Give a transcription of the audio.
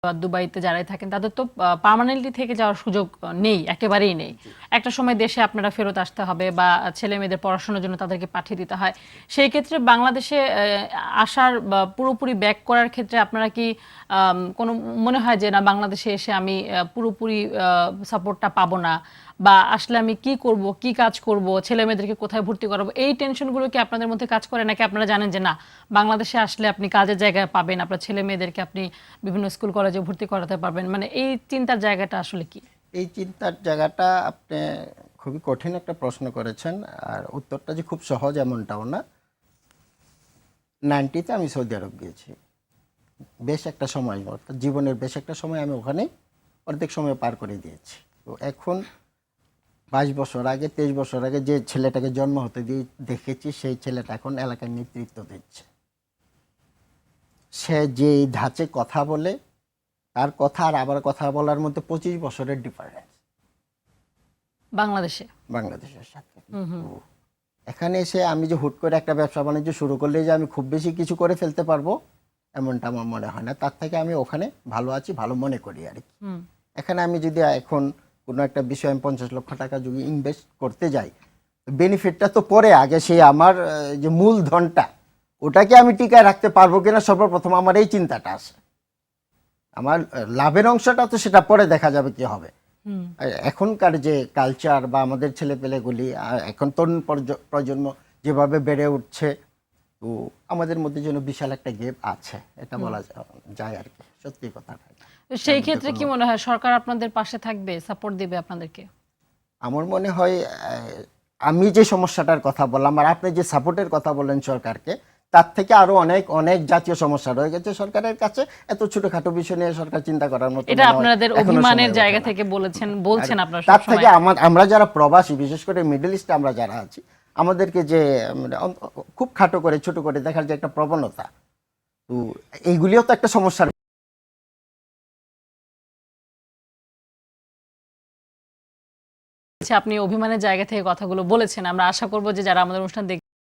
দুবাইতে যারাই থাকেন তাদের তো পার্মানেন্টলি থেকে যাওয়ার সুযোগ নেই, একেবারেই নেই। একটা সময় দেশে আপনারা ফেরত আসতে হবে বা ছেলে মেয়েদের পড়াশোনার জন্য তাদেরকে পাঠিয়ে দিতে হয়। সেই ক্ষেত্রে বাংলাদেশে আসার বা পুরোপুরি ব্যাক করার ক্ষেত্রে আপনারা কি কোনো মনে হয় যে না বাংলাদেশে এসে আমি পুরোপুরি সাপোর্টটা পাবো না, বা আসলে আমি কি করব, কি কাজ করব, ছেলে মেয়েদেরকে কোথায় ভর্তি করাবো, এই টেনশনগুলো কি আপনাদের মধ্যে কাজ করে, নাকি আপনারা জানেন যে না বাংলাদেশে আসলে আপনি কাজের জায়গায় পাবেন, আপনার ছেলে মেয়েদেরকে আপনি বিভিন্ন স্কুল কলেজে ভর্তি করাতে পারবেন? মানে এই চিন্তার জায়গাটা আসলে কি? এই চিন্তার জায়গাটা আপনি খুবই কঠিন একটা প্রশ্ন করেছেন, আর উত্তরটা যে খুব সহজ এমনটাও না। 90-তে আমি সৌদি আরব গিয়েছি, বেশ একটা সময়, অর্থাৎ জীবনের বেশ একটা সময় আমি ওখানে অর্ধেক সময় পার করে দিয়েছি। তো এখন 22 বছর আগে, 23 বছর আগে যে ছেলেটাকে জন্ম হতে দিয়ে দেখেছি, সেই ছেলেটা এখন এলাকার নেতৃত্ব দিচ্ছে। সে যে ধাঁচে কথা বলে, তার কথা আর আবার কথা বলার মধ্যে 25 বছরের ডিফারেন্স বাংলাদেশে বাংলাদেশের সাথে। তো এখানে এসে আমি যে হুট করে একটা ব্যবসা বাণিজ্য শুরু করলে যে আমি খুব বেশি কিছু করে ফেলতে পারবো, এমনটা আমার মনে হয় না। তার থেকে আমি ওখানে ভালো আছি, ভালো মনে করি আর কি। এখানে আমি যদি এখন কোনো একটা বিষয়ে আমি 50 লক্ষ টাকা যদি ইনভেস্ট করতে যাই, বেনিফিটটা তো পরে, আগে সেই আমার যে মূলধনটা, ওটাকে আমি টিকায় রাখতে পারবো কিনা সর্বপ্রথম আমার এই চিন্তাটা আসে। আমার লাভের অংশটা তো সেটা পরে দেখা যাবে কি হবে। এখনকার যে কালচার বা আমাদের ছেলেপেলেগুলি, এখন তরুণ প্রজন্ম যেভাবে বেড়ে উঠছে, তো আমাদের মধ্যে যেন বিশাল একটা গ্যাপ আছে, এটা বলা যায় আর কি, সত্যি কথা। তো সেই ক্ষেত্রে কি মনে হয় সরকার আপনাদের পাশে থাকবে, সাপোর্ট দিবে আপনাদেরকে? আমার মনে হয় আমি যে সমস্যাটার কথা বললাম আর আপনি যে সাপোর্টের কথা বললেন সরকারকে, তার থেকে আরো অনেক অনেক জাতীয় সমস্যা রয়ে গেছে সরকারের কাছে। এত ছোটখাটো বিষয় নিয়ে সরকার চিন্তা করার মতো এটা আপনাদের অভিমানের জায়গা থেকে বলছেন আপনারা তার থেকে সবসময়। আমরা যারা প্রবাসী, বিশেষ করে মিডল ইস্টে আমরা যারা আছি, আমাদেরকে যে মানে খুব খাটো করে ছোট করে দেখার যে একটা প্রবণতা, তো এইগুলিও তো একটা সমস্যা। আপনি অভিমানের জায়গা থেকে কথাগুলো বলেছেন, আমরা আশা করব যে যারা আমাদের অনুষ্ঠান দেখছেন